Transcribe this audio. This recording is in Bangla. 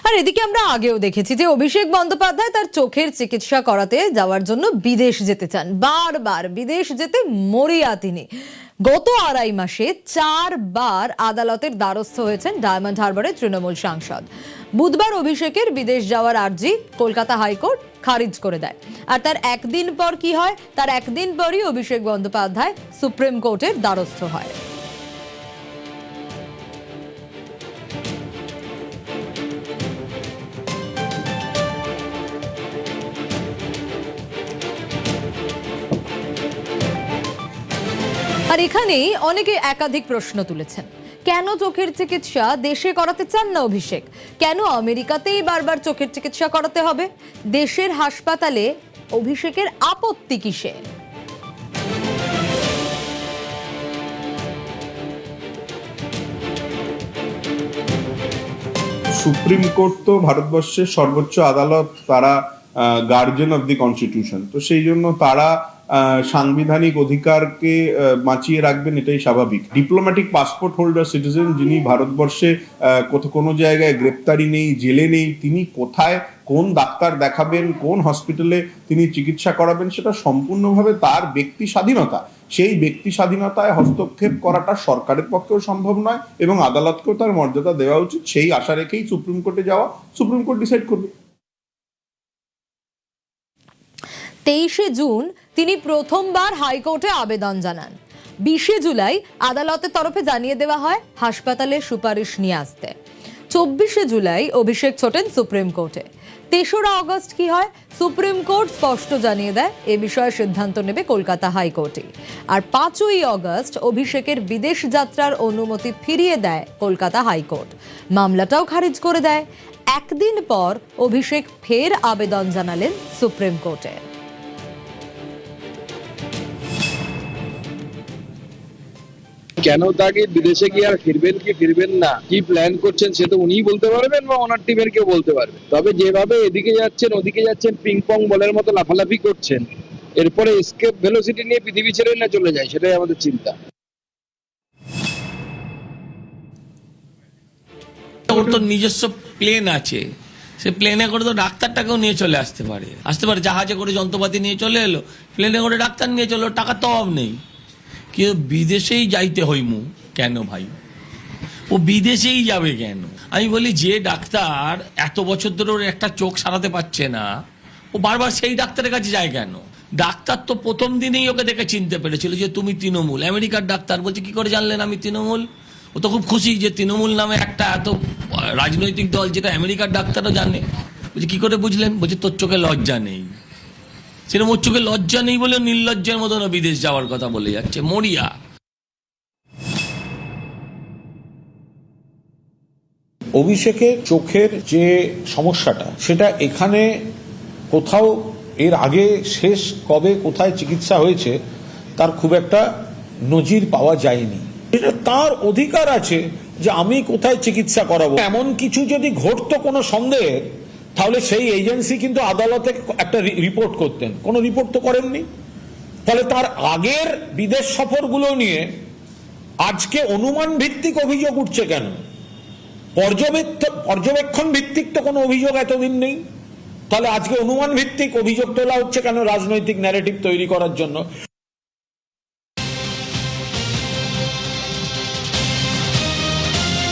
আর এদিকে আমরা আগেও দেখেছি যে অভিষেক বন্দ্যোপাধ্যায় তার চোখের চিকিৎসা করাতে যাওয়ার জন্য বিদেশ যেতে চান, বারবার বিদেশ যেতে মরিয়া তিনি। গত 2.5 মাসে 4 বার আদালতের দ্বারস্থ হয়েছেন ডায়মন্ড হারবারের তৃণমূল সাংসদ। বুধবার অভিষেকের বিদেশ যাওয়ার আর্জি কলকাতা হাইকোর্ট খারিজ করে দেয়। আর তার একদিন পর কি হয়? তার একদিন পরই অভিষেক বন্দ্যোপাধ্যায় সুপ্রিম কোর্টের দ্বারস্থ হয়। আর এখানেই অনেকে একাধিক প্রশ্ন তুলেছেন। কেন চোখের চিকিৎসা দেশে করাতে চান না অভিষেক? কেন আমেরিকাতেই বারবার চোখের চিকিৎসা করাতে হবে? দেশের হাসপাতালে অভিষেকের আপত্তি কিসে? সুপ্রিম কোর্ট তো ভারতবর্ষের সর্বোচ্চ আদালত, তারা গার্জিয়ান অফ দি কনস্টিটিউশন। তো সেই জন্য তারা সাংবিধানিক অধিকারকে বাঁচিয়ে রাখবেন, এটাই স্বাভাবিক। ডিপ্লোম্যাটিক পাসপোর্ট হোল্ডার সিটিজেন যিনি ভারতবর্ষে কোনো জায়গায় গ্রেপ্তারি নেই, জেলে নেই, তিনি কোথায় কোন ডাক্তার দেখাবেন, কোন হসপিটালে তিনি চিকিৎসা করাবেন, সেটা সম্পূর্ণভাবে তার ব্যক্তি স্বাধীনতা। সেই ব্যক্তি স্বাধীনতায় হস্তক্ষেপ করাটা সরকারের পক্ষেও সম্ভব নয় এবং আদালতকেও তার মর্যাদা দেওয়া উচিত। সেই আশা রেখেই সুপ্রিম কোর্টে যাওয়া, সুপ্রিম কোর্ট ডিসাইড করবে। 23 জুন তিনি প্রথমবার হাইকোর্টে আবেদন জানান। 20 জুলাই আদালতের তরফে জানিয়ে দেওয়া হয় হাসপাতালে সুপারিশ নিয়ে আসতে। 24 জুলাই অভিষেক ছোটেন সুপ্রিম কোর্টে। 3রা আগস্ট কি হয়? সুপ্রিম কোর্ট স্পষ্ট জানিয়ে দেয় এ বিষয়ে সিদ্ধান্ত নেবে কলকাতা হাইকোর্টে। আর 5ই আগস্ট অভিষেকের বিদেশ যাত্রার অনুমতি ফিরিয়ে দেয় কলকাতা হাইকোর্ট। মামলাটাও খারিজ করে দেয়। একদিন পর অভিষেক ফের আবেদন জানালেন সুপ্রিম কোর্টে। কেন তাকে বিদেশে গিয়ে আর ফিরবেন কি ফিরবেন না, কি প্ল্যান করছেন সে তো উনিই বলতে পারবেন বা ওনার টিমের কেউ বলতে পারবে। তবে যেভাবে এদিকে যাচ্ছেন ওদিকে যাচ্ছেন, পিং পং বলের মতো লাফালাফি করছেন, এরপরে এসকেপ ভেলোসিটি নিয়ে পৃথিবী ছেড়ে না চলে যায়, সেটাই আমাদের চিন্তা। ওর তো নিজস্ব প্লেন আছে, সে প্লেনে করে তো ডাক্তারটাকেও নিয়ে চলে আসতে পারে। জাহাজে করে যন্ত্রপাতি নিয়ে চলে এলো, প্লেনে করে ডাক্তার নিয়ে চলো, টাকার তো অভাব নেই। কেউ বিদেশেই যাইতে হইমু কেন ভাই? ও বিদেশেই যাবে কেন? আমি বলি যে ডাক্তার এত বছর ধরে ওর একটা চোখ সারাতে পারছে না, ও বারবার সেই ডাক্তারের কাছে যায় কেন? ডাক্তার তো প্রথম দিনেই ওকে দেখে চিনতে পেরেছিল যে তুমি তৃণমূল। আমেরিকার ডাক্তার বলছে কি করে জানলেন আমি তৃণমূল? ও তো খুব খুশি যে তৃণমূল নামে একটা এত রাজনৈতিক দল, যেটা আমেরিকার ডাক্তারও জানে। বলছে কি করে বুঝলেন? বলছে তোর চোখে লজ্জা নেই। সেরকম ওর চোখে লজ্জা নেই বলে নির্লজ্জের মতন বিদেশ যাওয়ার কথা বলে যাচ্ছে, মরিয়া। অভিষেকের চোখের যে সমস্যাটা, সেটা এখানে কোথাও এর আগে শেষ কবে কোথায় চিকিৎসা হয়েছে তার খুব একটা নজির পাওয়া যায়নি। এটা তার অধিকার আছে যে আমি কোথায় চিকিৎসা করাবো। এমন কিছু যদি ঘটতো কোনো সন্দেহে, তাহলে সেই এজেন্সি কিন্তু আদালতে একটা রিপোর্ট করতেন। কোনো রিপোর্ট তো করেননি। তাহলে তার আগের বিদেশ সফরগুলো নিয়ে আজকে অনুমান ভিত্তিক অভিযোগ উঠছে কেন? পর্যবেক্ষণ ভিত্তিক তো কোনো অভিযোগ এতদিন নেই। তাহলে আজকে অনুমান ভিত্তিক অভিযোগ তোলা হচ্ছে কেন? রাজনৈতিক ন্যারেটিভ তৈরি করার জন্য।